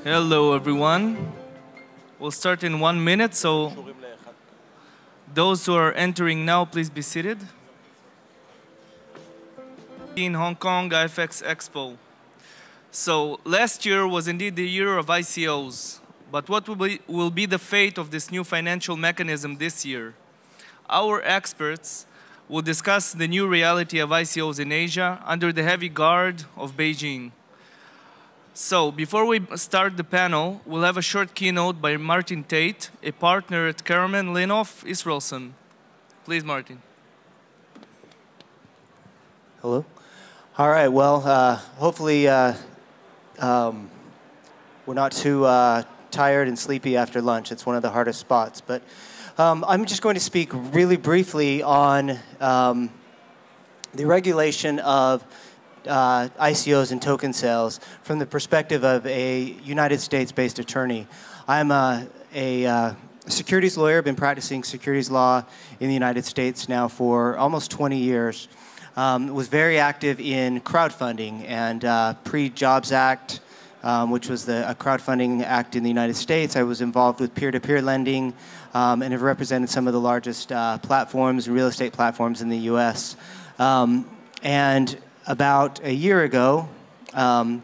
Hello, everyone. We'll start in 1 minute, so those who are entering now, please be seated. In Hong Kong IFX Expo. So last year was indeed the year of ICOs, but what will be the fate of this new financial mechanism this year? Our experts will discuss the new reality of ICOs in Asia under the heavy guard of Beijing. So, before we start the panel, we'll have a short keynote by Martin Tate, a partner at Karaman Linoff Israelson. Please, Martin. Hello. All right. Well, hopefully we're not too tired and sleepy after lunch. It's one of the hardest spots. But I'm just going to speak really briefly on the regulation of ICOs and token sales from the perspective of a United States-based attorney. I'm a securities lawyer. I've been practicing securities law in the United States now for almost 20 years. Was very active in crowdfunding and pre-Jobs Act, which was a crowdfunding act in the United States. I was involved with peer-to-peer lending and have represented some of the largest platforms, real estate platforms in the U.S. And about a year ago,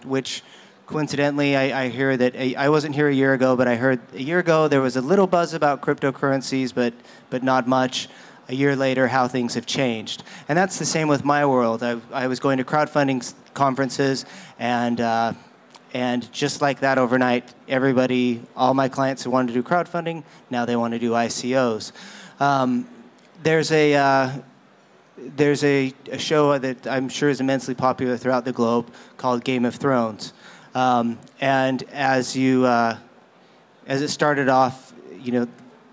which coincidentally I hear that I wasn't here a year ago, but I heard a year ago there was a little buzz about cryptocurrencies, but not much. A year later, how things have changed. And that's the same with my world. I was going to crowdfunding conferences, and just like that overnight, everybody, all my clients who wanted to do crowdfunding, now they want to do ICOs. There's a show that I'm sure is immensely popular throughout the globe called Game of Thrones. And as it started off, you know,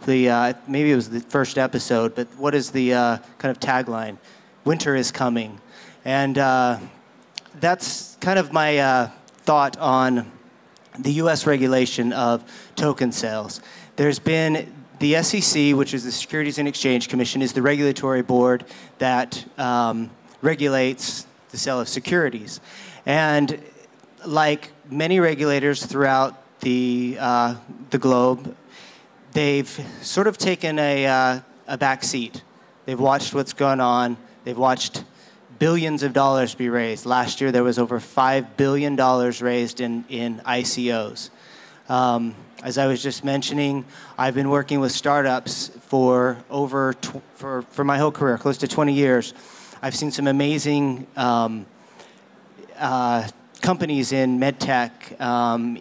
maybe it was the first episode, but what is the kind of tagline? Winter is coming. And that's kind of my thought on the U.S. regulation of token sales. There's been the SEC, which is the Securities and Exchange Commission, is the regulatory board that regulates the sale of securities. And like many regulators throughout the globe, they've sort of taken a back seat. They've watched what's going on. They've watched billions of dollars be raised. Last year, there was over $5 billion raised in ICOs. As I was just mentioning, I've been working with startups for my whole career, close to 20 years. I've seen some amazing companies in medtech,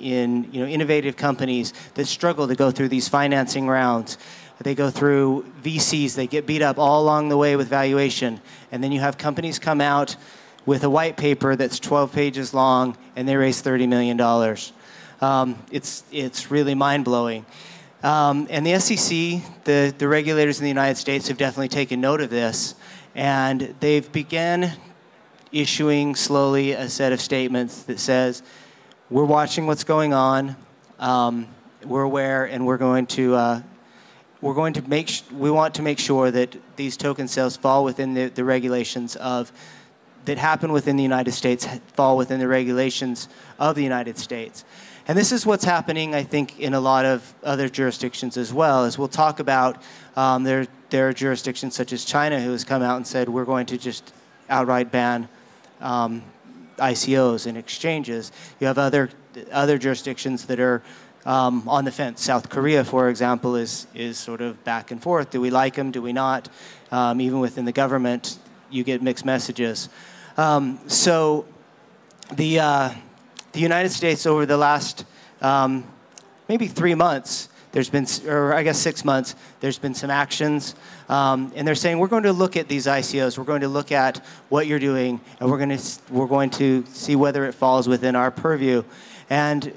in innovative companies that struggle to go through these financing rounds. They go through VCs. They get beat up all along the way with valuation, and then you have companies come out with a white paper that's 12 pages long, and they raise $30 million. It's really mind-blowing. And the SEC, the regulators in the United States have definitely taken note of this, and they've begun issuing slowly a set of statements that says, we're watching what's going on, we're aware, and we want to make sure that these token sales fall within the regulations that happen within the United States, fall within the regulations of the United States. And this is what's happening, I think, in a lot of other jurisdictions as well. As we'll talk about, there are jurisdictions such as China who has come out and said, we're going to just outright ban ICOs and exchanges. You have other jurisdictions that are on the fence. South Korea, for example, is sort of back and forth. Do we like them? Do we not? Even within the government, you get mixed messages. So the United States, over the last maybe 3 months, there's been, or I guess 6 months, there's been some actions. And they're saying, we're going to look at these ICOs. We're going to look at what you're doing, and we're going to see whether it falls within our purview. And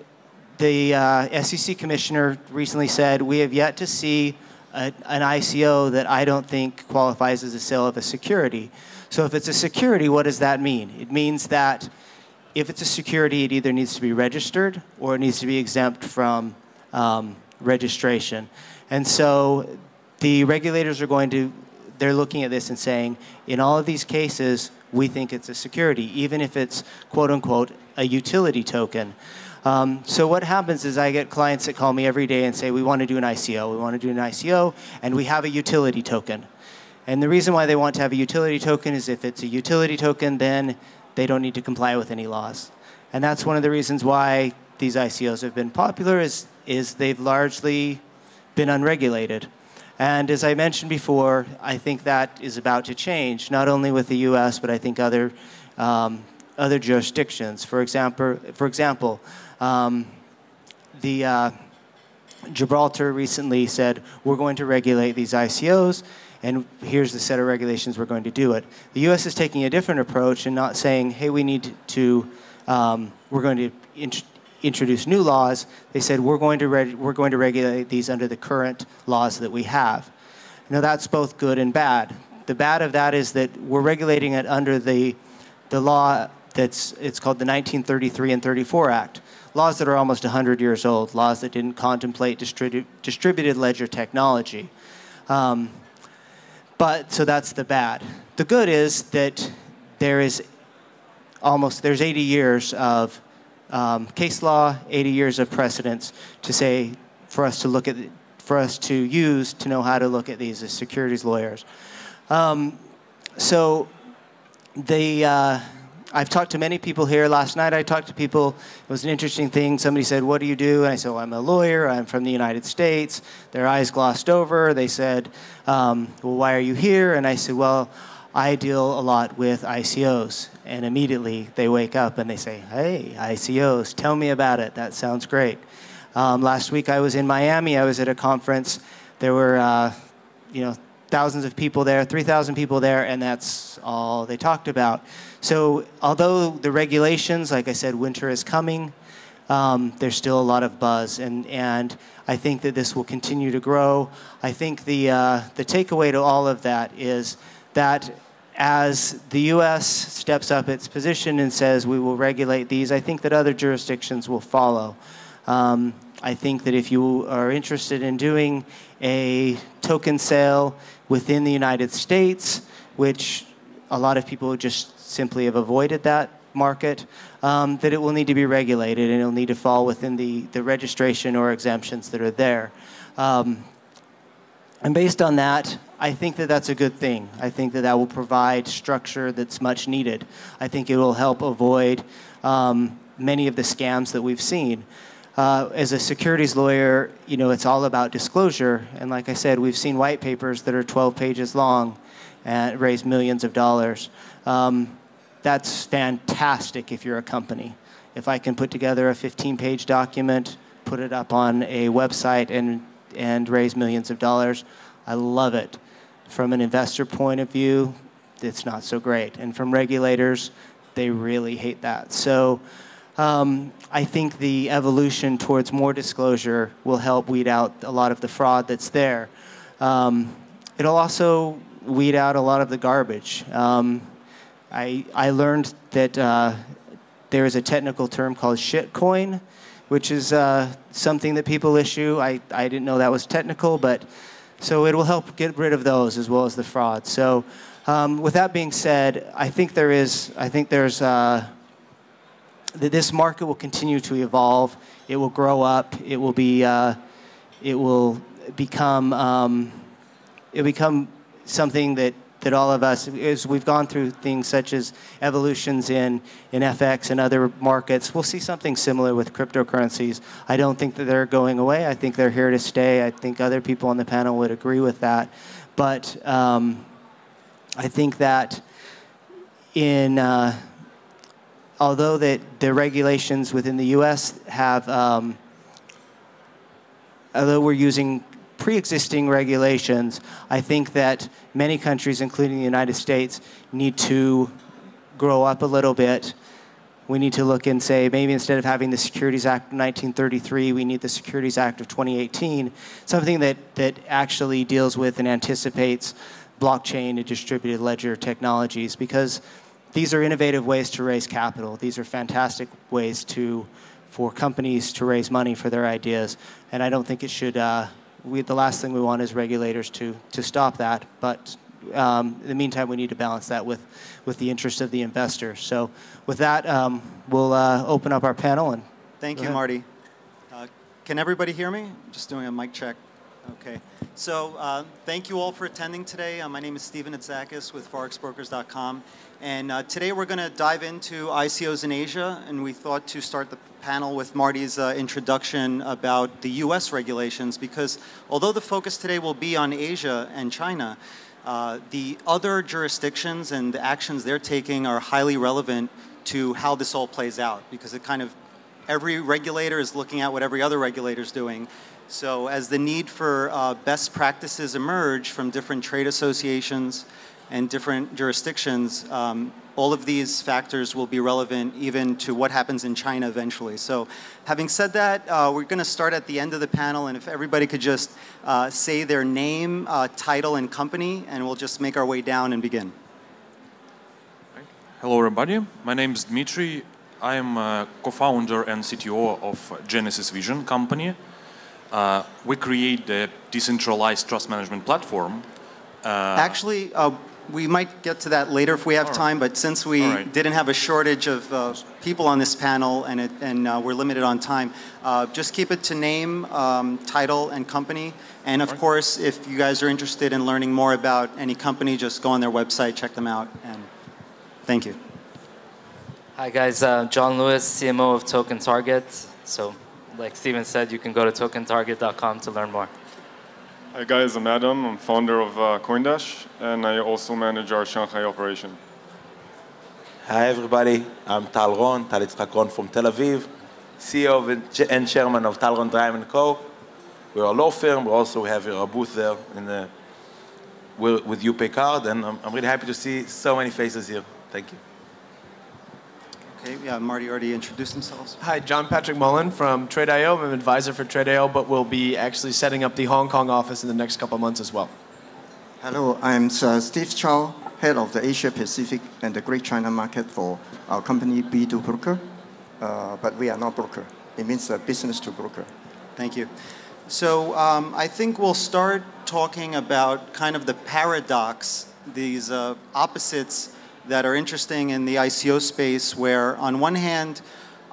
the SEC commissioner recently said, we have yet to see an ICO that I don't think qualifies as a sale of a security. So if it's a security, what does that mean? It means that if it's a security, it either needs to be registered or it needs to be exempt from registration. And so the regulators they're looking at this and saying, in all of these cases, we think it's a security, even if it's, quote unquote, a utility token. So what happens is I get clients that call me every day and say, we want to do an ICO. We want to do an ICO, and we have a utility token. And the reason why they want to have a utility token is if it's a utility token, then they don't need to comply with any laws. And that's one of the reasons why these ICOs have been popular is they've largely been unregulated. And as I mentioned before, I think that is about to change, not only with the US, but I think other jurisdictions. For example, Gibraltar recently said, we're going to regulate these ICOs, and here's the set of regulations we're going to do it. The US is taking a different approach and not saying, hey, we need to, we're going to introduce new laws. They said, we're going to regulate these under the current laws that we have. Now, that's both good and bad. The bad of that is that we're regulating it under the law it's called the 1933 and 34 Act, laws that are almost 100 years old, laws that didn't contemplate distributed ledger technology. So that's the bad. The good is that there's 80 years of case law, 80 years of precedence to say, for us to use to know how to look at these as securities lawyers. I've talked to many people here. Last night I talked to people. It was an interesting thing. Somebody said, what do you do? And I said, well, I'm a lawyer. I'm from the United States. Their eyes glossed over. They said, well, why are you here? And I said, well, I deal a lot with ICOs. And immediately they wake up and they say, hey, ICOs, tell me about it. That sounds great. Last week I was in Miami. I was at a conference. There were, thousands of people there, 3,000 people there, and that's all they talked about. So although the regulations, like I said, winter is coming, there's still a lot of buzz, and I think that this will continue to grow. I think the takeaway to all of that is that as the U.S. steps up its position and says we will regulate these, I think that other jurisdictions will follow. I think that if you are interested in doing a token sale within the United States, which a lot of people just simply have avoided that market, that it will need to be regulated and it will need to fall within the registration or exemptions that are there. And based on that, I think that that's a good thing. I think that that will provide structure that's much needed. I think it will help avoid many of the scams that we've seen. As a securities lawyer, it's all about disclosure. And like I said, we've seen white papers that are 12 pages long and raise millions of dollars. That's fantastic if you're a company. If I can put together a 15-page document, put it up on a website and raise millions of dollars, I love it. From an investor point of view, it's not so great. And from regulators, they really hate that. So I think the evolution towards more disclosure will help weed out a lot of the fraud that's there. It'll also weed out a lot of the garbage. I learned that there is a technical term called shitcoin, which is something that people issue. I didn't know that was technical, but so it will help get rid of those as well as the fraud. So with that being said, I think there's that this market will continue to evolve. It will grow up. It will become something that all of us, as we've gone through things such as evolutions in FX and other markets, we'll see something similar with cryptocurrencies. I don't think that they're going away. I think they're here to stay. I think other people on the panel would agree with that. But I think that although that the regulations within the U.S. have, although we're using pre-existing regulations, I think that many countries, including the United States, need to grow up a little bit. We need to look and say, maybe instead of having the Securities Act of 1933, we need the Securities Act of 2018, something that actually deals with and anticipates blockchain and distributed ledger technologies, because these are innovative ways to raise capital. These are fantastic ways for companies to raise money for their ideas. And I don't think it should, the last thing we want is regulators to stop that. But in the meantime, we need to balance that with the interest of the investor. So with that, we'll open up our panel and Thank Go you, ahead. Marty. Can everybody hear me? Just doing a mic check. Okay. So thank you all for attending today. My name is Steven Itzakis with ForexBrokers.com. And today we're going to dive into ICOs in Asia. And we thought to start the panel with Marty's introduction about the US regulations, because although the focus today will be on Asia and China, the other jurisdictions and the actions they're taking are highly relevant to how this all plays out, because it kind of, every regulator is looking at what every other regulator is doing. So as the need for best practices emerge from different trade associations and different jurisdictions, all of these factors will be relevant even to what happens in China eventually. So having said that, we're going to start at the end of the panel, and if everybody could just say their name, title, and company, and we'll just make our way down and begin. Hello, everybody. My name is Dmitry. I am a co-founder and CTO of Genesis Vision company. We create the decentralized trust management platform. Actually, we might get to that later if we have time, but since we didn't have a shortage of people on this panel and we're limited on time, just keep it to name, title, and company. And of course, if you guys are interested in learning more about any company, just go on their website, check them out, and thank you. Hi guys, John Lewis, CMO of Token Target. So, like Steven said, you can go to tokentarget.com to learn more. Hi guys, I'm Adam. I'm founder of CoinDash, and I also manage our Shanghai operation. Hi everybody, I'm Tal Ron, Tal Yitzchak Ron from Tel Aviv, CEO and chairman of Tal Ron Drime & Co. We're a law firm. We also have a booth there with UPay card, and I'm really happy to see so many faces here. Thank you. Okay, yeah, Marty already introduced themselves. Hi, John Patrick Mullen from Trade.io. I'm an advisor for Trade.io, but we'll be actually setting up the Hong Kong office in the next couple of months as well. Hello, I'm Steve Chow, head of the Asia Pacific and the Great China market for our company B2 Broker, but we are not broker. It means business to broker. Thank you. So I think we'll start talking about kind of the paradox, these opposites that are interesting in the ICO space, where on one hand,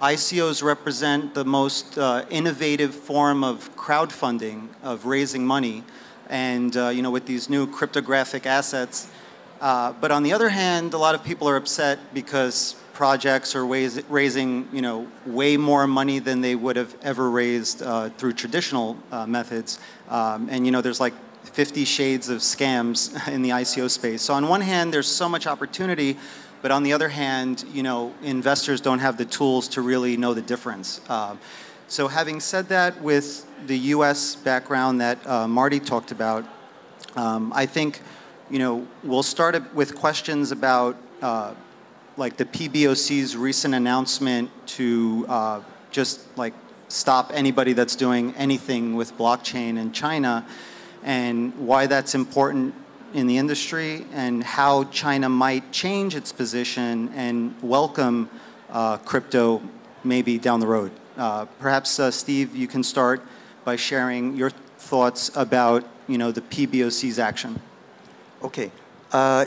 ICOs represent the most innovative form of crowdfunding, of raising money, and you know, with these new cryptographic assets. But on the other hand, a lot of people are upset because projects are raising, you know, way more money than they would have ever raised through traditional methods. And you know, there's like 50 shades of scams in the ICO space. So on one hand, there's so much opportunity, but on the other hand, you know, investors don't have the tools to really know the difference. So having said that, with the US background that Marty talked about, I think, you know, we'll start with questions about like the PBOC's recent announcement to just like stop anybody that's doing anything with blockchain in China, and why that's important in the industry, and how China might change its position and welcome crypto maybe down the road. Perhaps, Steve, you can start by sharing your thoughts about, you know, the PBOC's action. Okay.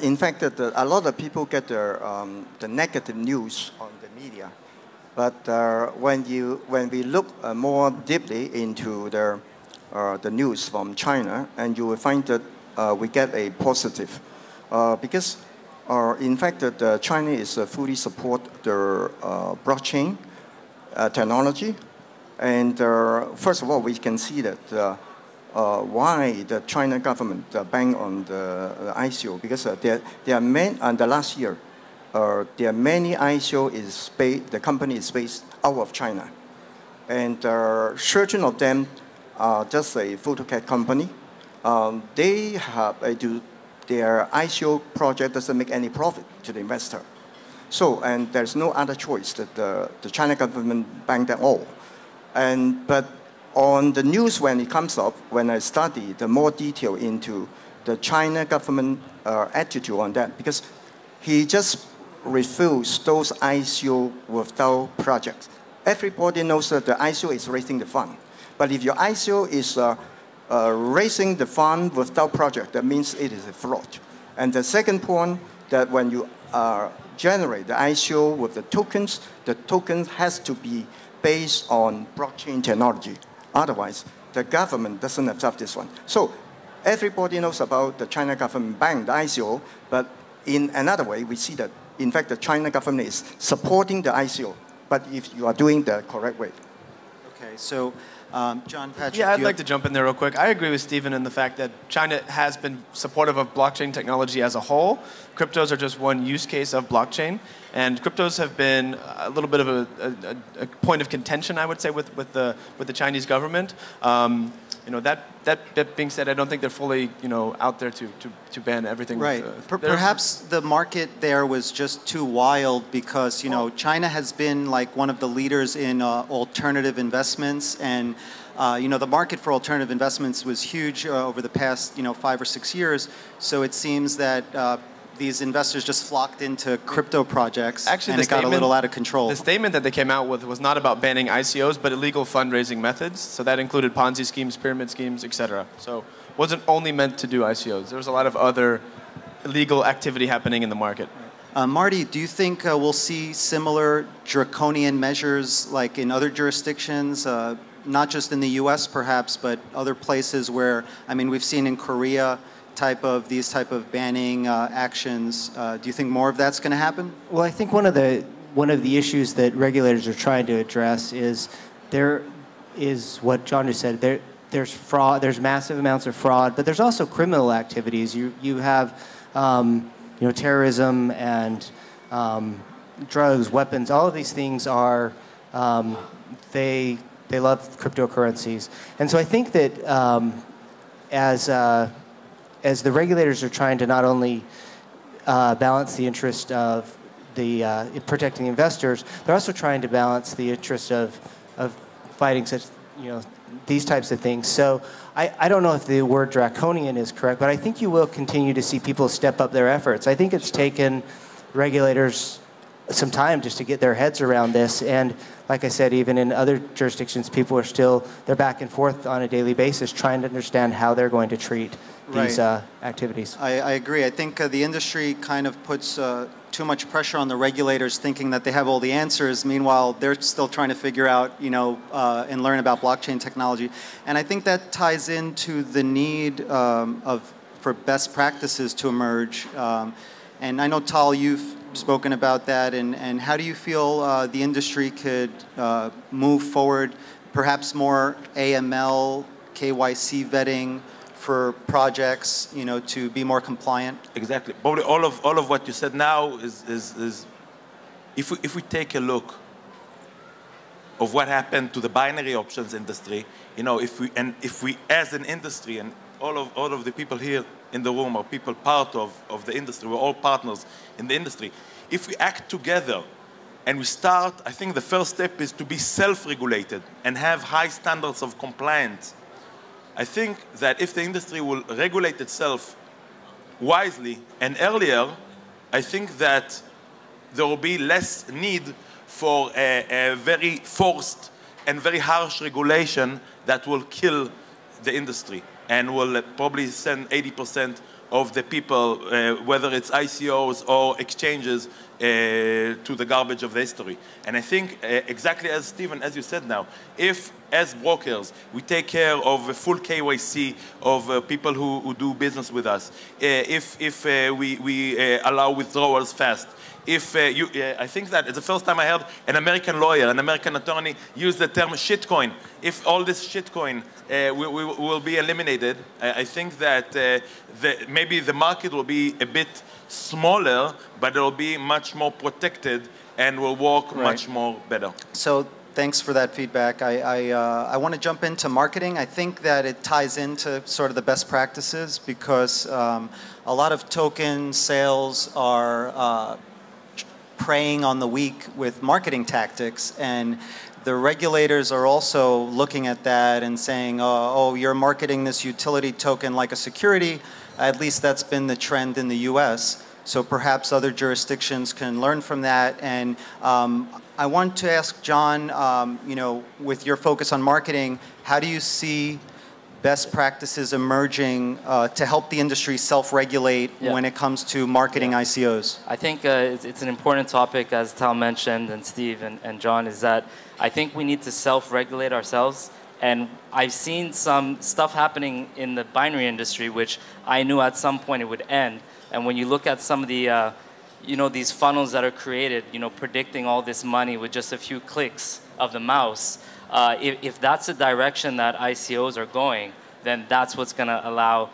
In fact, a lot of people get the negative news on the media, but when we look more deeply into the news from China, and you will find that we get a positive, because in fact that China is fully support the blockchain technology, and first of all we can see that why the China government bang on the ICO, because there are many, and the last year there are many ICO the company is based out of China, and certain of them just a photocard company. They have their ICO project doesn't make any profit to the investor. So, and there's no other choice that the China government banned them all. But on the news when it comes up, when I study the more detail into the China government attitude on that, because he just refused those ICO without projects. Everybody knows that the ICO is raising the fund. But if your ICO is raising the fund without project, that means it is a fraud. And the second point, that when you generate the ICO with the token has to be based on blockchain technology. Otherwise, the government doesn't accept this one. So everybody knows about the China government buying the ICO, but in another way, we see that, in fact, the China government is supporting the ICO, but if you are doing the correct way. Okay, so John, Patrick. Yeah, I'd like to jump in there real quick. I agree with Stephen in the fact that China has been supportive of blockchain technology as a whole. Cryptos are just one use case of blockchain, and cryptos have been a little bit of a point of contention, I would say, with the Chinese government. You know, that being said, I don't think they're fully, you know, out there to ban everything. Right. Perhaps the market there was just too wild because, you know, China has been like one of the leaders in alternative investments, and you know, the market for alternative investments was huge over the past, you know, 5 or 6 years. So it seems that these investors just flocked into crypto projects. Actually, and it got a little out of control. The statement that they came out with was not about banning ICOs, but illegal fundraising methods. So that included Ponzi schemes, pyramid schemes, etc. So it wasn't only meant to do ICOs. There was a lot of other illegal activity happening in the market. Marty, do you think we'll see similar draconian measures like in other jurisdictions, not just in the US perhaps, but other places where, I mean, we've seen in Korea, these type of banning actions. Do you think more of that's going to happen? Well, I think one of the issues that regulators are trying to address is there is what John just said. There's fraud. There's massive amounts of fraud, but there's also criminal activities. You have you know, terrorism and drugs, weapons. All of these things are they love cryptocurrencies, and so I think that as the regulators are trying to not only balance the interest of protecting investors, they're also trying to balance the interest of fighting such, you know, these types of things. So I don't know if the word draconian is correct, but I think you will continue to see people step up their efforts. I think it's taken regulators some time just to get their heads around this, and like I said, even in other jurisdictions, people are still, they're back and forth on a daily basis trying to understand how they're going to treat these activities. I agree. I think the industry kind of puts too much pressure on the regulators thinking that they have all the answers. Meanwhile, they're still trying to figure out, you know, and learn about blockchain technology. And I think that ties into the need for best practices to emerge. And I know, Tal, you've spoken about that. And how do you feel the industry could move forward, perhaps more AML, KYC vetting for projects, you know, to be more compliant? Exactly. Probably all of what you said now is if we take a look of what happened to the binary options industry, you know, if we as an industry, and all of the people here in the room are people part of the industry, we're all partners in the industry. If we act together and we start, I think the first step is to be self-regulated and have high standards of compliance. I think that if the industry will regulate itself wisely and earlier, I think that there will be less need for a very forced and very harsh regulation that will kill the industry and will probably send 80% of the people, whether it's ICOs or exchanges, to the garbage of the history. And I think, exactly as Stephen, as you said now, if as brokers we take care of a full KYC of people who do business with us, if we allow withdrawals fast, I think that it's the first time I heard an American lawyer, an American attorney use the term shitcoin. If all this shitcoin will be eliminated, I think that maybe the market will be a bit smaller, but it will be much more protected and will work much more better. So thanks for that feedback. I want to jump into marketing. I think that it ties into sort of the best practices because a lot of token sales are preying on the weak with marketing tactics, and the regulators are also looking at that and saying, oh, you're marketing this utility token like a security. At least that's been the trend in the US. So perhaps other jurisdictions can learn from that. And I want to ask John, you know, with your focus on marketing, how do you see best practices emerging to help the industry self-regulate when it comes to marketing ICOs? I think it's an important topic, as Tal mentioned, and Steve and John, is that I think we need to self-regulate ourselves. And I've seen some stuff happening in the binary industry, which I knew at some point it would end. And when you look at some of the, these funnels that are created, predicting all this money with just a few clicks of the mouse, if that's the direction that ICOs are going, then that's what's going to allow,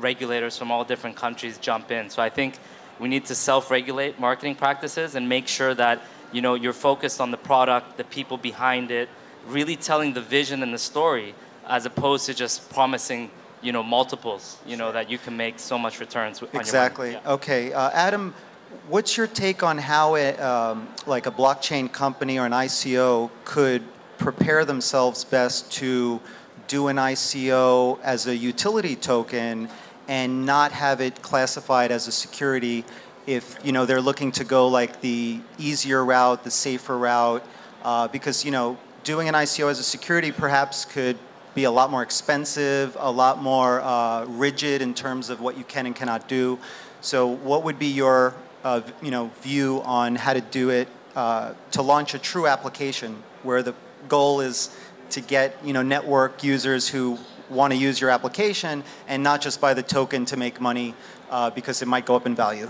regulators from all different countries jump in. So I think we need to self-regulate marketing practices and make sure that, you're focused on the product, the people behind it, really telling the vision and the story, as opposed to just promising, multiples, that you can make so much returns on exactly. your money. Yeah. Okay, Adam, what's your take on how like a blockchain company or an ICO could prepare themselves best to do an ICO as a utility token and not have it classified as a security if they're looking to go like the easier route, the safer route, because doing an ICO as a security perhaps could be a lot more expensive, a lot more rigid in terms of what you can and cannot do. So what would be your view on how to do it to launch a true application where the goal is to get network users who want to use your application and not just buy the token to make money because it might go up in value?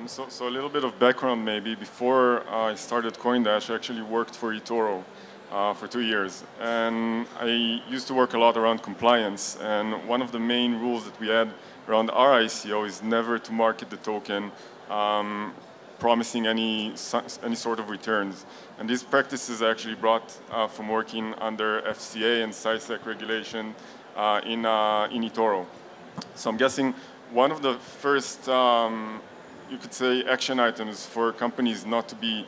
So a little bit of background maybe. Before I started CoinDash, I actually worked for eToro for 2 years. And I used to work a lot around compliance. And one of the main rules that we had around our ICO is never to market the token promising any sort of returns. And these practices I actually brought from working under FCA and SciSec regulation in eToro. So I'm guessing one of the first you could say action items for companies not to be,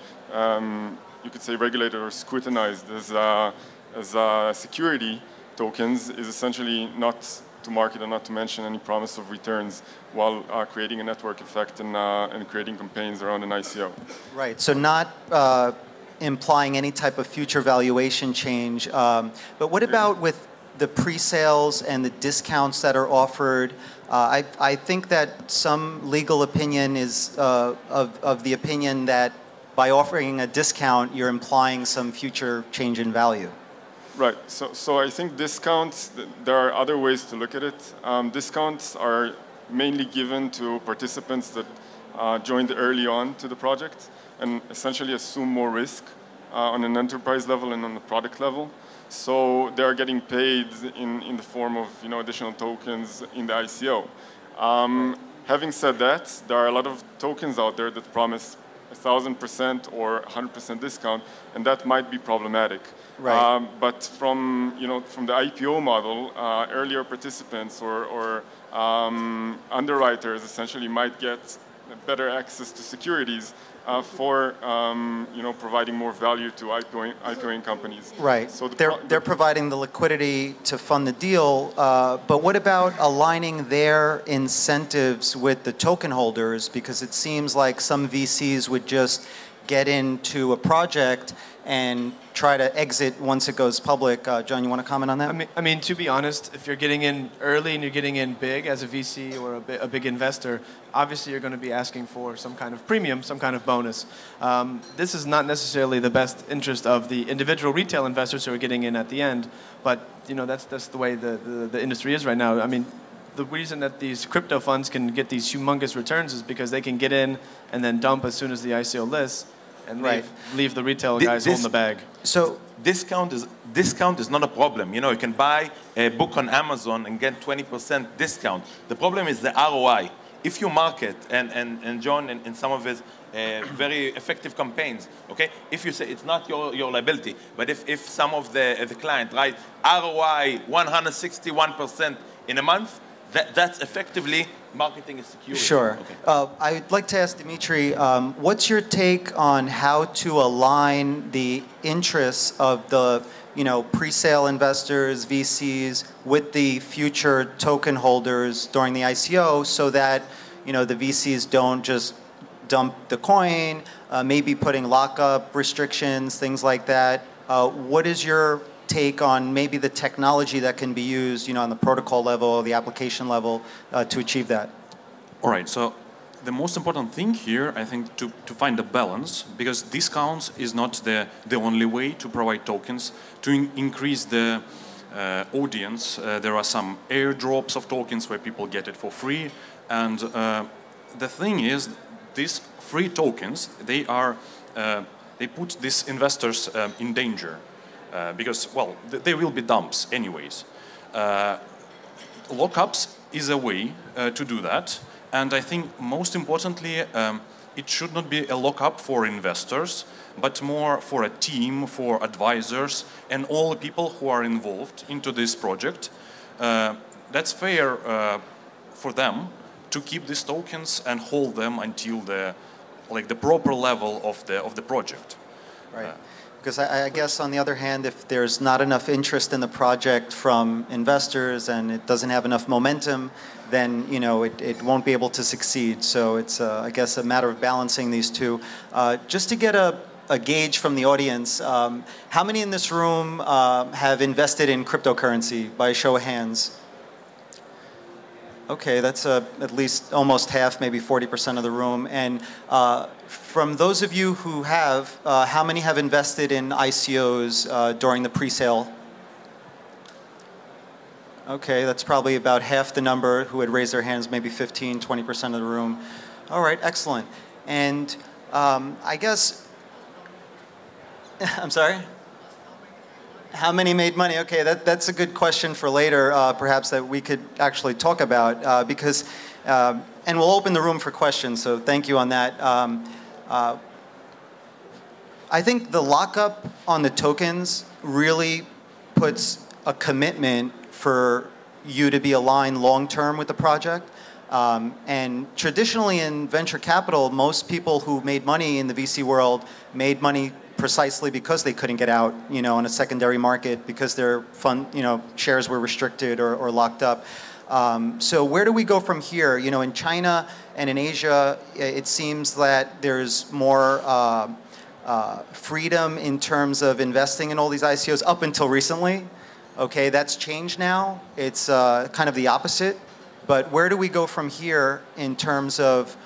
you could say, regulated or scrutinized as security tokens is essentially not to market and not to mention any promise of returns while creating a network effect and creating campaigns around an ICO. Right. So not implying any type of future valuation change. But what about with the pre-sales and the discounts that are offered? I think that some legal opinion is of the opinion that by offering a discount, you're implying some future change in value. Right. So I think discounts, there are other ways to look at it. Discounts are mainly given to participants that joined early on to the project and essentially assume more risk on an enterprise level and on the product level. So they are getting paid in the form of additional tokens in the ICO. Having said that, there are a lot of tokens out there that promise 1,000% or 100% discount, and that might be problematic. Right. But from the IPO model, earlier participants or underwriters essentially might get better access to securities for providing more value to IPOing companies. Right. So they're providing the liquidity to fund the deal. But what about aligning their incentives with the token holders? Because it seems like some VCs would just get into a project and try to exit once it goes public. John, you want to comment on that? I mean, to be honest, if you're getting in early and you're getting in big as a VC or a big investor, obviously you're going to be asking for some kind of premium, some kind of bonus. This is not necessarily the best interest of the individual retail investors who are getting in at the end, but that's the way the industry is right now. I mean, the reason that these crypto funds can get these humongous returns is because they can get in and then dump as soon as the ICO lists and leave the retail guys holding the bag. So discount is not a problem. You can buy a book on Amazon and get 20% discount. The problem is the ROI. If you market, and John in some of his very effective campaigns, okay? If you say it's not your liability, but if some of the client, right, ROI 161% in a month, that's effectively marketing is security. Sure. Okay. I'd like to ask Dimitri, what's your take on how to align the interests of the pre-sale investors, VCs, with the future token holders during the ICO so that the VCs don't just dump the coin, maybe putting lockup restrictions, things like that. What is your take on maybe the technology that can be used, on the protocol level, the application level, to achieve that? All right, so the most important thing here, I think, to find a balance, because discounts is not the only way to provide tokens. To increase the audience, there are some airdrops of tokens where people get it for free. And the thing is, these free tokens, they put these investors in danger. Because, well, there will be dumps anyways. Lockups is a way to do that. And I think most importantly, it should not be a lockup for investors, but more for a team, for advisors, and all the people who are involved into this project. That's fair for them to keep these tokens and hold them until the proper level of the project. Right. Because I guess on the other hand, if there's not enough interest in the project from investors and it doesn't have enough momentum, then it won't be able to succeed. So it's I guess a matter of balancing these two. Just to get a gauge from the audience, how many in this room have invested in cryptocurrency by a show of hands? Okay, that's at least almost half, maybe 40% of the room. And from those of you who have, how many have invested in ICOs during the pre-sale? Okay, that's probably about half the number who had raised their hands, maybe 15, 20% of the room. All right, excellent. And I guess, I'm sorry? How many made money? Okay, that's a good question for later, perhaps that we could actually talk about, because, and we'll open the room for questions, so thank you on that. I think the lockup on the tokens really puts a commitment for you to be aligned long-term with the project. And traditionally in venture capital, most people who made money in the VC world made money precisely because they couldn't get out, on a secondary market, because their fund, shares were restricted or locked up. So where do we go from here? In China and in Asia, it seems that there's more freedom in terms of investing in all these ICOs up until recently. Okay, that's changed now. It's kind of the opposite. But where do we go from here in terms of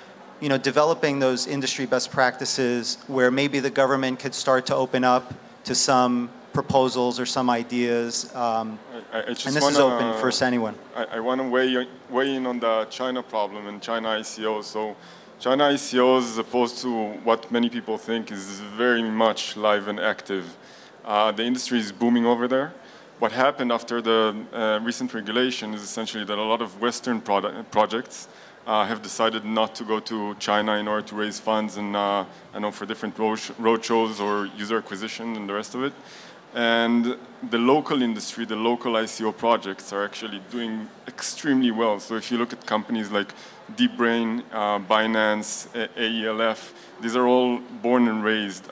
developing those industry best practices where maybe the government could start to open up to some proposals or some ideas? And this is open for anyone. I want to weigh in on the China problem and China ICOs. So China ICOs, as opposed to what many people think, is very much live and active. The industry is booming over there. What happened after the recent regulation is essentially that a lot of Western projects have decided not to go to China in order to raise funds and for different roadshows or user acquisition and the rest of it. And the local industry, the local ICO projects are actually doing extremely well. So if you look at companies like DeepBrain, Binance, AELF, these are all born and raised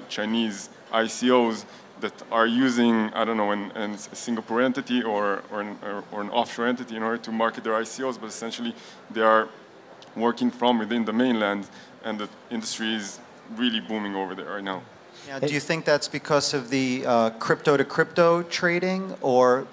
Chinese ICOs that are using, I don't know, a Singapore entity or an offshore entity in order to market their ICOs, but essentially they are working from within the mainland, and the industry is really booming over there right now. Yeah, do you think that's because of the crypto-to-crypto trading, or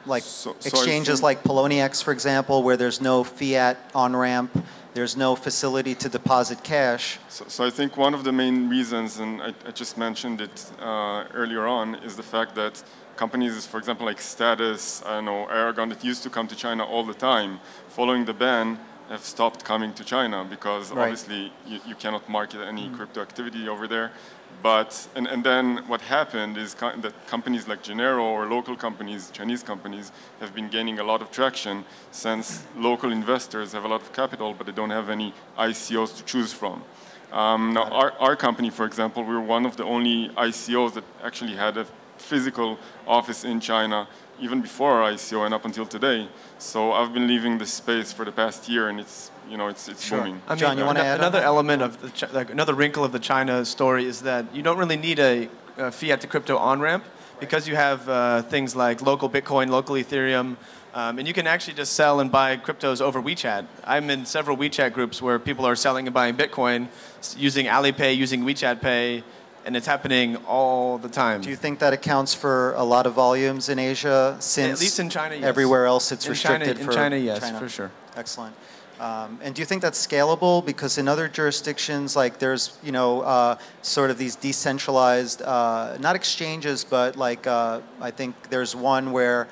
exchanges like Poloniex, for example, where there's no fiat on-ramp? There's no facility to deposit cash. So I think one of the main reasons, and I just mentioned it earlier on, is the fact that companies, for example, like Status, I don't know, Aragon, that used to come to China all the time, following the ban, have stopped coming to China because obviously you cannot market any crypto activity over there. But, and then what happened is that companies like Genero or local companies, Chinese companies, have been gaining a lot of traction since local investors have a lot of capital, but they don't have any ICOs to choose from. Now, our company, for example, we're one of the only ICOs that actually had a physical office in China, even before our ICO and up until today. So I've been leaving this space for the past year, and it's booming. I mean, John, you want to add another element of another wrinkle of the China story is that you don't really need a fiat to crypto on-ramp because you have things like local Bitcoin, local Ethereum, and you can actually just sell and buy cryptos over WeChat. I'm in several WeChat groups where people are selling and buying Bitcoin using Alipay, using WeChat Pay, and it's happening all the time. Do you think that accounts for a lot of volumes in Asia, since at least in China, yes. everywhere else it's restricted in for China, yes, China? for sure. Excellent. And do you think that's scalable? Because in other jurisdictions, like there's, you know, sort of these decentralized, not exchanges, but like I think there's one where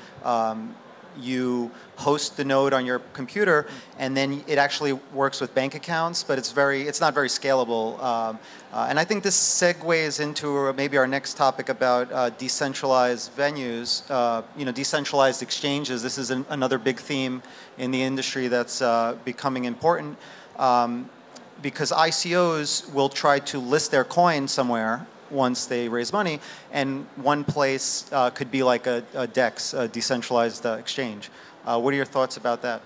you host the node on your computer, and then it actually works with bank accounts, but it's not very scalable. And I think this segues into maybe our next topic about decentralized venues, you know, decentralized exchanges. This is another big theme in the industry that's becoming important, because ICOs will try to list their coin somewhere once they raise money, and one place could be like a DEX, a decentralized exchange. What are your thoughts about that?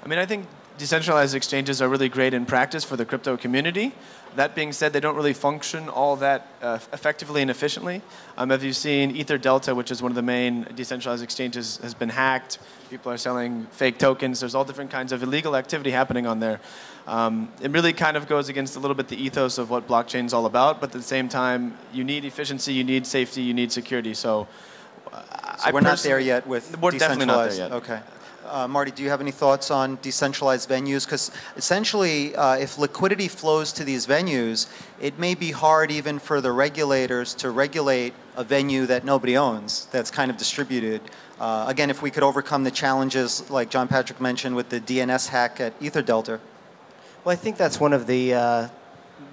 I mean, I think decentralized exchanges are really great in practice for the crypto community. That being said, they don't really function all that effectively and efficiently. Have you seen Ether Delta, which is one of the main decentralized exchanges, has been hacked. People are selling fake tokens. There's all different kinds of illegal activity happening on there. It really kind of goes against a little bit the ethos of what blockchain is all about, but at the same time, you need efficiency, you need safety, you need security. So we're not there yet with we're decentralized. definitely not there yet. Okay. Marty, do you have any thoughts on decentralized venues? Because essentially, if liquidity flows to these venues, it may be hard even for the regulators to regulate a venue that nobody owns, that's kind of distributed. Again, if we could overcome the challenges, like John Patrick mentioned, with the DNS hack at Ether Delta. Well, I think that's one of the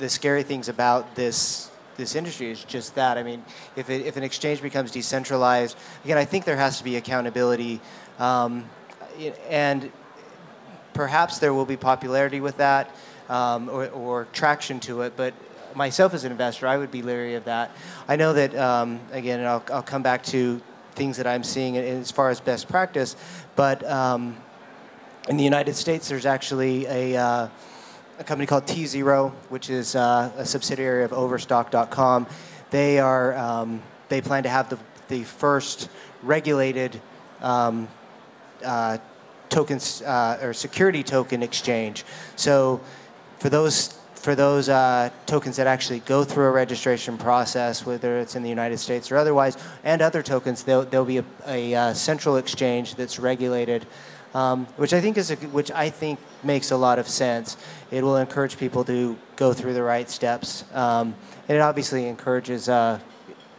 scary things about this industry is just that. I mean, if an exchange becomes decentralized, again, I think there has to be accountability. And perhaps there will be popularity with that or traction to it, but myself as an investor, I would be leery of that. I know that, again, and I'll come back to things that I'm seeing as far as best practice, but in the United States, there's actually a company called T0, which is a subsidiary of Overstock.com. They plan to have the first regulated tokens or security token exchange. So for those tokens that actually go through a registration process, whether it's in the United States or otherwise, and other tokens, there'll be a central exchange that's regulated, which I think makes a lot of sense. It will encourage people to go through the right steps, and it obviously encourages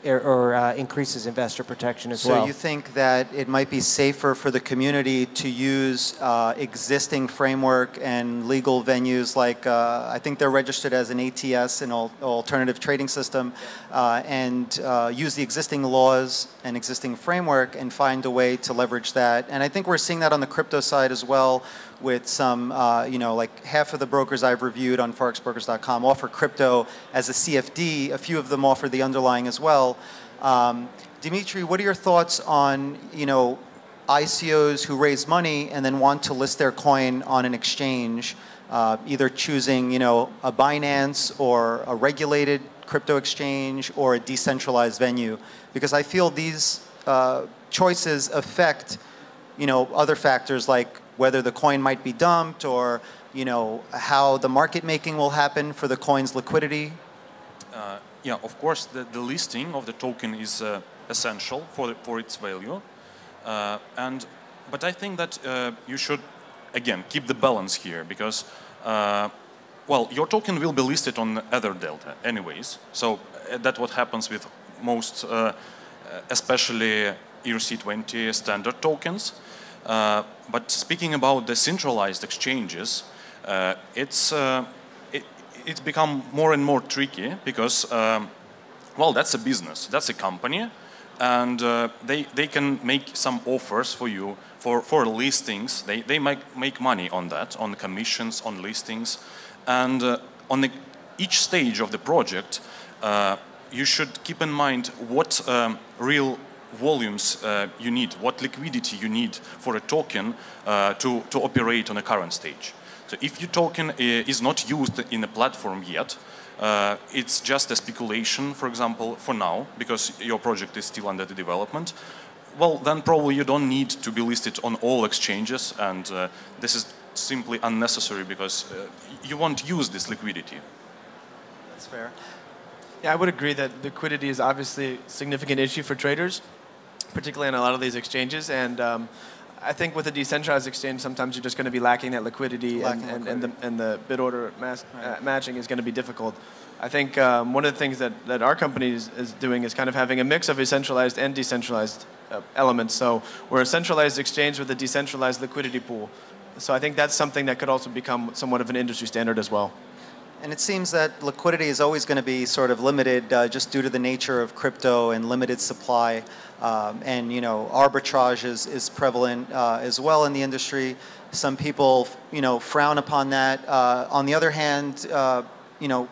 increases investor protection as well. So you think that it might be safer for the community to use existing framework and legal venues like, I think they're registered as an ATS, an alternative trading system, and use the existing laws and existing framework and find a way to leverage that. And I think we're seeing that on the crypto side as well, with some, you know, like half of the brokers I've reviewed on forexbrokers.com offer crypto as a CFD. A few of them offer the underlying as well. Dimitri, what are your thoughts on, you know, ICOs who raise money and then want to list their coin on an exchange, either choosing, you know, a Binance or a regulated crypto exchange or a decentralized venue? Because I feel these choices affect, you know, other factors like whether the coin might be dumped or, you know, how the market making will happen for the coin's liquidity. Yeah, of course, the listing of the token is essential for its value. But I think that you should, again, keep the balance here because, well, your token will be listed on Ether Delta anyways. So that's what happens with most, especially ERC20 standard tokens. But speaking about the centralized exchanges, it's become more and more tricky because, well, that's a business, that's a company, and they can make some offers for you for listings. They make money on that, on commissions, on listings, and on each stage of the project, you should keep in mind what real volumes you need, what liquidity you need for a token to operate on a current stage. So if your token is not used in a platform yet, it's just a speculation, for example, for now, because your project is still under the development, well, then probably you don't need to be listed on all exchanges, and this is simply unnecessary because you won't use this liquidity. That's fair. Yeah, I would agree that liquidity is obviously a significant issue for traders, particularly on a lot of these exchanges. And I think with a decentralized exchange, sometimes you're just going to be lacking that liquidity, and the bid order matching is going to be difficult. I think one of the things that our company is doing is kind of having a mix of a centralized and decentralized elements. So we're a centralized exchange with a decentralized liquidity pool. So I think that's something that could also become somewhat of an industry standard as well. And it seems that liquidity is always going to be sort of limited just due to the nature of crypto and limited supply. And arbitrage is prevalent as well in the industry. Some people frown upon that. On the other hand,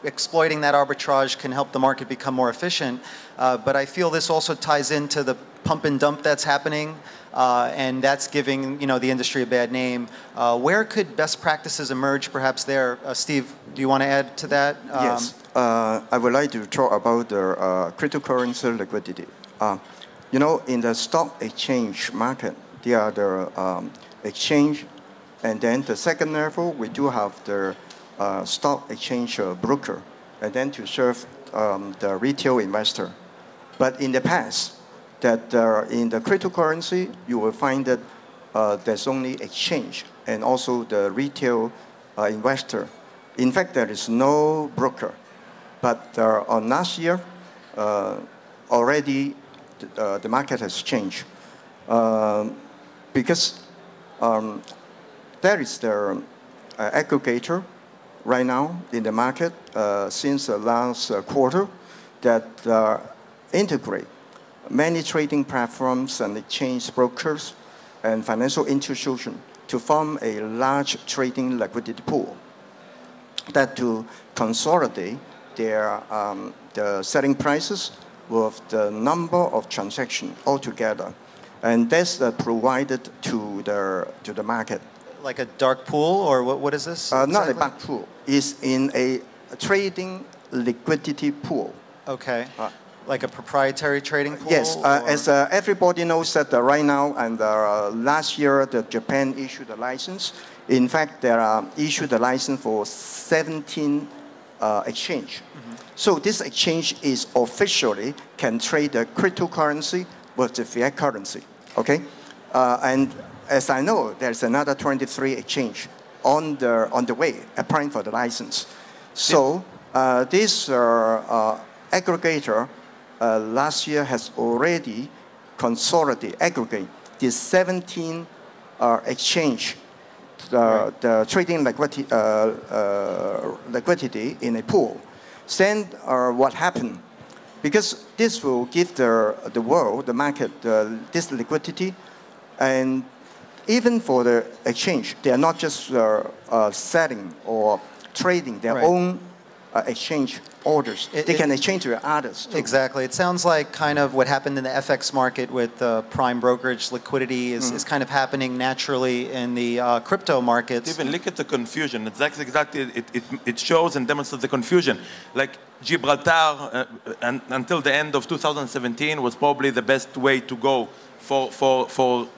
exploiting that arbitrage can help the market become more efficient. But I feel this also ties into the pump and dump that's happening. And that's giving the industry a bad name. Where could best practices emerge perhaps there? Steve, do you want to add to that? Yes. I would like to talk about the cryptocurrency liquidity. In the stock exchange market, there are the exchange, and then the second level, we do have the stock exchange broker, and then to serve the retail investor. But in the past, that in the cryptocurrency, you will find that there's only exchange and also the retail investor. In fact, there is no broker. But on last year, already the market has changed. Because there is the aggregator right now in the market since the last quarter that integrate many trading platforms and exchange brokers and financial institutions to form a large trading liquidity pool that to consolidate their the selling prices with the number of transactions altogether. And that's provided to the market. Like a dark pool, or what is this? Exactly? Not a dark pool. It's in a trading liquidity pool. Okay. Like a proprietary trading pool? Yes, as everybody knows that right now and last year, Japan issued a license. In fact, there are issued a license for 17 exchange. Mm-hmm. So this exchange is officially can trade the cryptocurrency with the fiat currency. Okay, and as I know, there's another 23 exchange on the way applying for the license. So this aggregator. Last year has already consolidated, aggregate the 17 exchange, the trading liquidity in a pool. Then what happened? Because this will give the world, the market, this liquidity, and even for the exchange, they are not just selling or trading their own exchange orders. They can exchange with others too. Exactly. It sounds like kind of what happened in the FX market with prime brokerage liquidity is kind of happening naturally in the crypto markets. Even look at the confusion. That's exactly, it shows and demonstrates the confusion. Like Gibraltar, until the end of 2017, was probably the best way to go for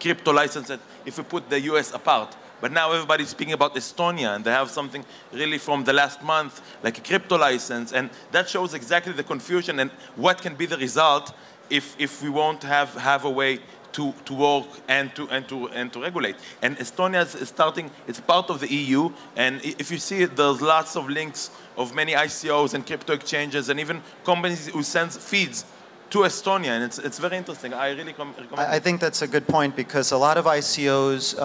crypto licenses if we put the US apart. But now everybody's speaking about Estonia, and they have something really from the last month, like a crypto license, and that shows exactly the confusion and what can be the result if we won't have a way to work and to regulate. And Estonia is starting; it's part of the EU, and if you see it, there's lots of links of many ICOs and crypto exchanges, and even companies who send feeds to Estonia, and it's very interesting. I really recommend. I think that's a good point because a lot of ICOs.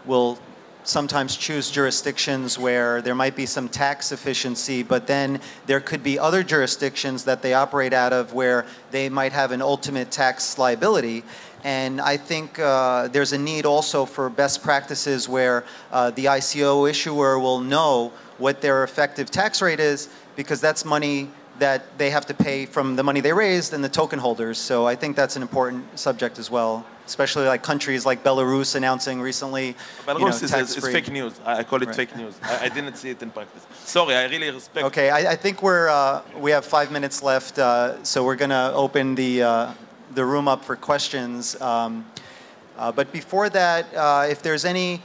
Will sometimes choose jurisdictions where there might be some tax efficiency, but then there could be other jurisdictions that they operate out of where they might have an ultimate tax liability. And I think there's a need also for best practices where the ICO issuer will know what their effective tax rate is, because that's money that they have to pay from the money they raised and the token holders. So I think that's an important subject as well, especially like countries like Belarus announcing recently, Belarus is fake news. I call it fake news. I didn't see it in practice. Sorry, I really respect. Okay, I think we have 5 minutes left, so we're going to open the room up for questions. But before that, if there's any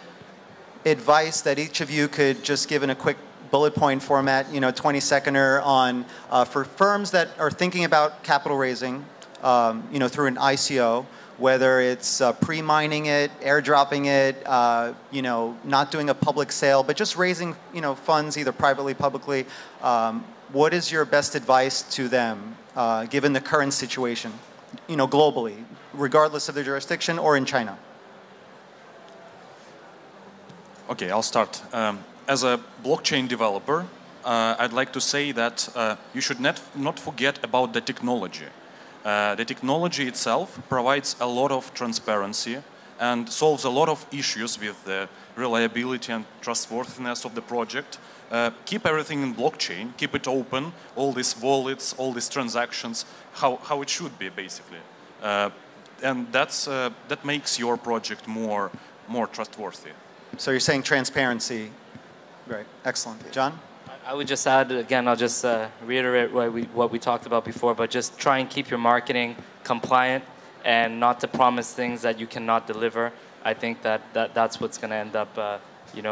advice that each of you could just give in a quick bullet point format, 20-seconder on for firms that are thinking about capital raising, through an ICO, whether it's pre-mining it, airdropping it, not doing a public sale, but just raising, funds either privately, publicly. What is your best advice to them, given the current situation, globally, regardless of their jurisdiction or in China? Okay, I'll start. As a blockchain developer, I'd like to say that you should not forget about the technology. The technology itself provides a lot of transparency and solves a lot of issues with the reliability and trustworthiness of the project. Keep everything in blockchain, keep it open, all these wallets, all these transactions, how it should be, basically. And that makes your project more trustworthy. So you're saying transparency. Right, excellent. John? I would just add, again, I'll just reiterate what we talked about before, but just try and keep your marketing compliant and not to promise things that you cannot deliver. I think that's what's going to end up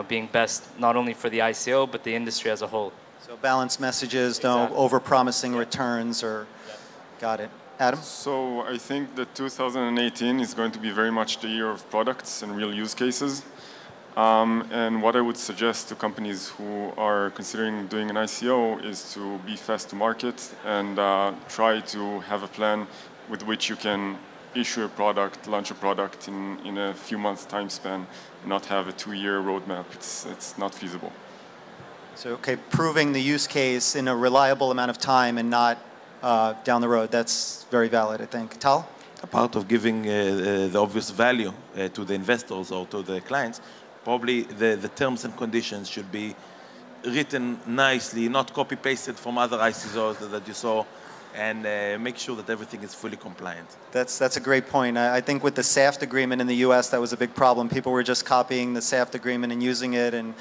being best, not only for the ICO, but the industry as a whole. So balanced messages, Exactly. no over-promising returns, or got it. Adam? So I think that 2018 is going to be very much the year of products and real use cases. And what I would suggest to companies who are considering doing an ICO is to be fast to market and try to have a plan with which you can issue a product, launch a product in a few months time span, and not have a 2-year roadmap. It's not feasible. So, okay, proving the use case in a reliable amount of time and not down the road, that's very valid, I think. Tal? A part of giving the obvious value to the investors or to the clients, probably the terms and conditions should be written nicely, not copy-pasted from other ICOs that you saw, and make sure that everything is fully compliant. That's a great point. I think with the SAFT agreement in the U.S., that was a big problem. People were just copying the SAFT agreement and using it and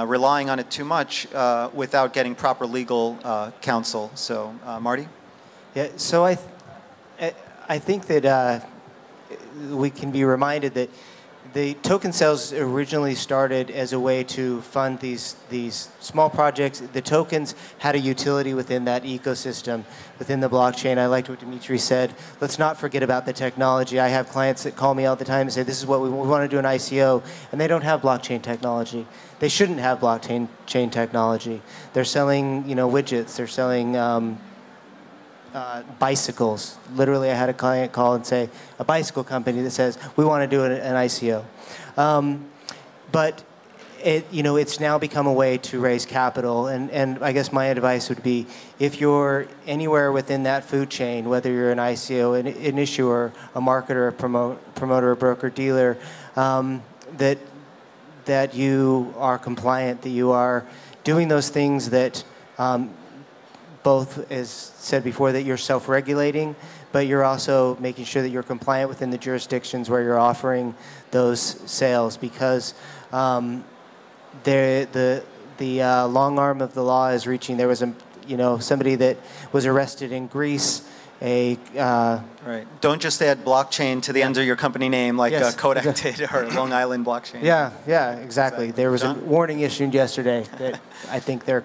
relying on it too much without getting proper legal counsel. So, Marty? Yeah, so I think that we can be reminded that the token sales originally started as a way to fund these small projects. The tokens had a utility within that ecosystem, within the blockchain. I liked what Dimitri said. Let's not forget about the technology. I have clients that call me all the time and say, this is what we want to do an ICO, and they don't have blockchain technology. They shouldn't have blockchain technology. They're selling, widgets. They're selling bicycles. Literally, I had a client call and say, a bicycle company that says, we want to do an ICO. But it's now become a way to raise capital. And I guess my advice would be, if you're anywhere within that food chain, whether you're an ICO, an issuer, a marketer, a promoter, a broker, dealer, that you are compliant, that you are doing those things that both, as said before, that you're self-regulating, but you're also making sure that you're compliant within the jurisdictions where you're offering those sales, because the long arm of the law is reaching. There was somebody that was arrested in Greece. Right. Don't just add blockchain to the end of your company name like yes, Kodak exactly. did, or Long Island blockchain. Yeah, exactly. There was a warning issued yesterday that I think they're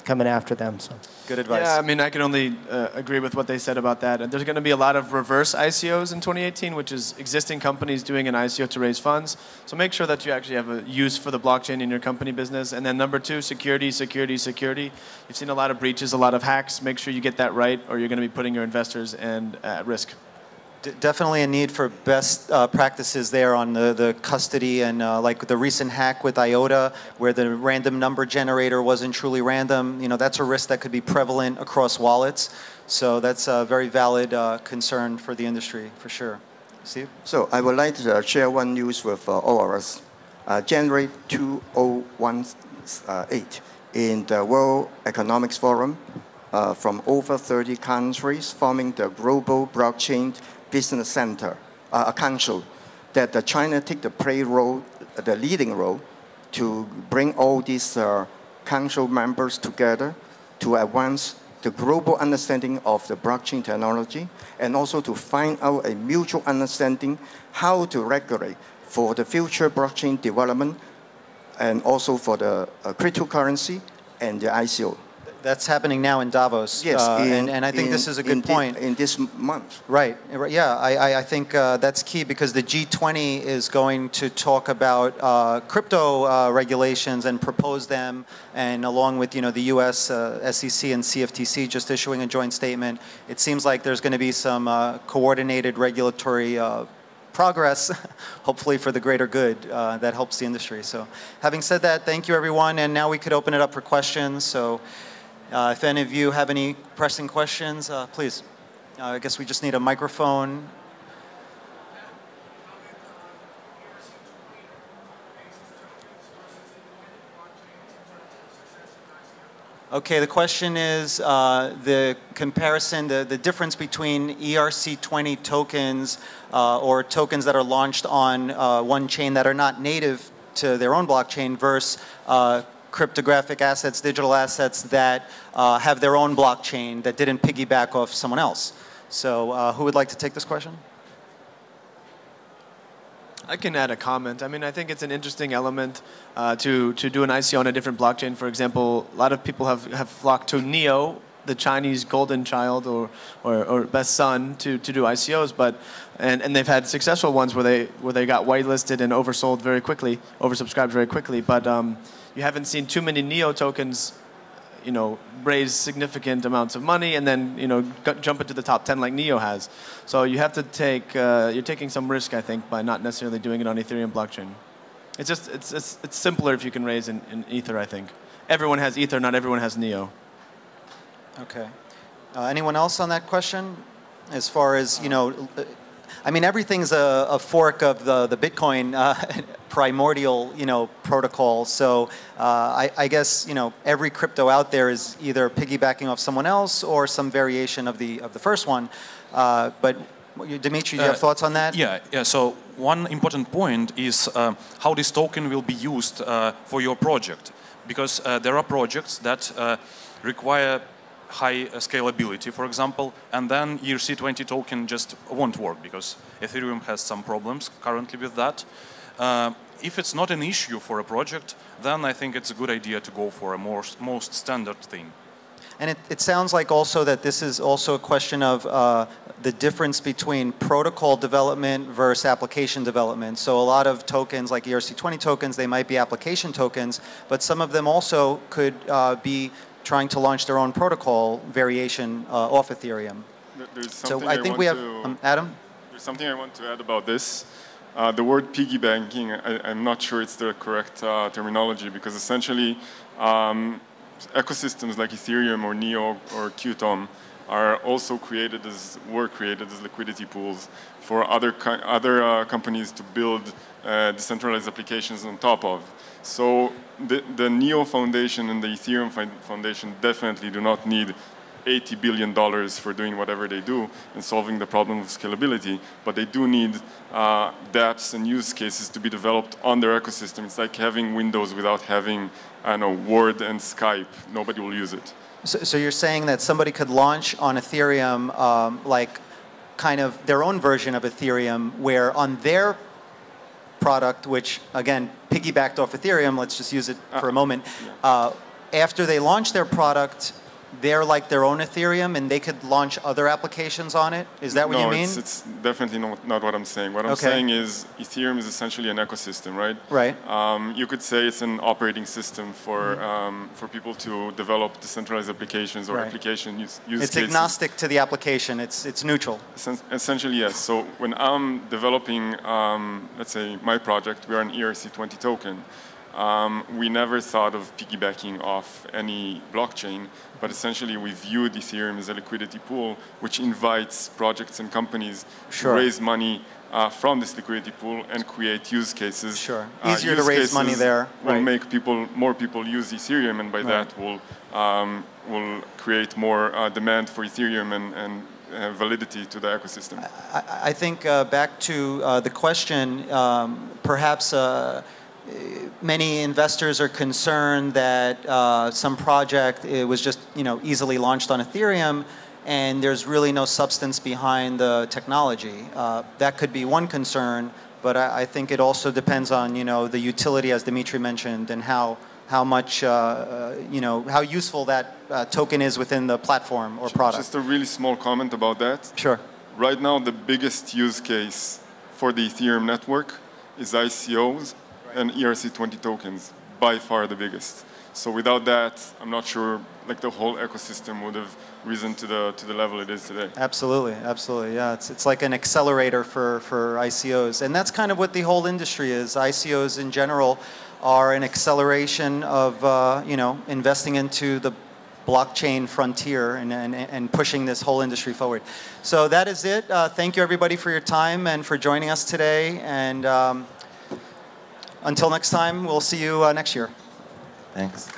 coming after them. So good advice. Yeah, I mean, I can only agree with what they said about that. And there's going to be a lot of reverse ICOs in 2018, which is existing companies doing an ICO to raise funds. So make sure that you actually have a use for the blockchain in your company business. And then number 2, security, security, security. You've seen a lot of breaches, a lot of hacks. Make sure you get that right, or you're going to be putting your investors at risk. Definitely a need for best practices there on the custody and like the recent hack with IOTA, where the random number generator wasn't truly random. That's a risk that could be prevalent across wallets. So that's a very valid concern for the industry, for sure. Steve? So I would like to share one news with all of us. January 2018, in the World Economic Forum, from over 30 countries forming the Global Blockchain Business Center, a council, that China take the leading role to bring all these council members together to advance the global understanding of the blockchain technology, and also to find out a mutual understanding how to regulate for the future blockchain development, and also for the cryptocurrency and the ICO. That's happening now in Davos. Yes, and I think this is a good point. In this month. Right. Yeah, I think that's key because the G20 is going to talk about crypto regulations and propose them, and along with the U.S. SEC and CFTC just issuing a joint statement. It seems like there's going to be some coordinated regulatory progress, hopefully for the greater good that helps the industry. So having said that, thank you everyone, and now we could open it up for questions. So if any of you have any pressing questions, please. I guess we just need a microphone. Okay, the question is the comparison, the difference between ERC20 tokens or tokens that are launched on one chain that are not native to their own blockchain versus cryptographic assets, digital assets that have their own blockchain that didn't piggyback off someone else. So who would like to take this question? I can add a comment. I mean, I think it's an interesting element to do an ICO on a different blockchain. For example, a lot of people have flocked to Neo, the Chinese golden child or best son, to do ICOs, and they've had successful ones where they got whitelisted and oversold very quickly, oversubscribed very quickly. But you haven't seen too many Neo tokens, raise significant amounts of money and then jump into the top 10 like Neo has. So you have to take you're taking some risk, I think, by not necessarily doing it on Ethereum blockchain. It's just it's simpler if you can raise in Ether, I think. Everyone has Ether, not everyone has Neo. Okay. Anyone else on that question? As far as I mean, everything's a fork of the Bitcoin primordial, protocol. So I guess, every crypto out there is either piggybacking off someone else or some variation of the first one. But Dimitri, do you have thoughts on that? Yeah. So one important point is how this token will be used for your project, because there are projects that require high scalability, for example, and then ERC20 token just won't work because Ethereum has some problems currently with that. If it's not an issue for a project, then I think it's a good idea to go for a most standard thing. And it sounds like also that this is also a question of the difference between protocol development versus application development. So a lot of tokens like ERC20 tokens, they might be application tokens, but some of them also could be trying to launch their own protocol variation off Ethereum. So I think we have, Adam? There's something I want to add about this. The word piggybacking, I'm not sure it's the correct terminology, because essentially ecosystems like Ethereum or Neo or Qtum were created as liquidity pools for other companies to build decentralized applications on top of. So the Neo Foundation and the Ethereum Foundation definitely do not need $80 billion for doing whatever they do and solving the problem of scalability, but they do need dApps and use cases to be developed on their ecosystem. It's like having Windows without having, I don't know, Word and Skype. Nobody will use it. So you're saying that somebody could launch on Ethereum like kind of their own version of Ethereum, where on their product, which again piggybacked off Ethereum, let's just use it for a moment, after they launch their product, they're like their own Ethereum and they could launch other applications on it? Is that what you mean? No, it's definitely not what I'm saying. What I'm saying is Ethereum is essentially an ecosystem, right? Right. You could say it's an operating system for people to develop decentralized applications or application use cases. It's agnostic to the application. It's neutral. Essentially, yes. So when I'm developing, let's say, my project, we are an ERC20 token. We never thought of piggybacking off any blockchain, but essentially we viewed Ethereum as a liquidity pool, which invites projects and companies to raise money from this liquidity pool and create use cases. Sure, easier to raise money there. Will make more people use Ethereum, and by that will create more demand for Ethereum and validity to the ecosystem. I think back to the question, perhaps many investors are concerned that some project was just easily launched on Ethereum and there's really no substance behind the technology. That could be one concern, but I think it also depends on the utility, as Dimitri mentioned, and how how much, how useful that token is within the platform or product. Just a really small comment about that. Sure. Right now, the biggest use case for the Ethereum network is ICOs and ERC20 tokens, by far the biggest. So without that, I'm not sure like the whole ecosystem would have risen to the level it is today. Absolutely, absolutely, yeah. It's like an accelerator for ICOs. And that's kind of what the whole industry is. ICOs in general are an acceleration of, investing into the blockchain frontier and pushing this whole industry forward. So that is it. Thank you everybody for your time and for joining us today. And until next time, we'll see you next year. Thanks.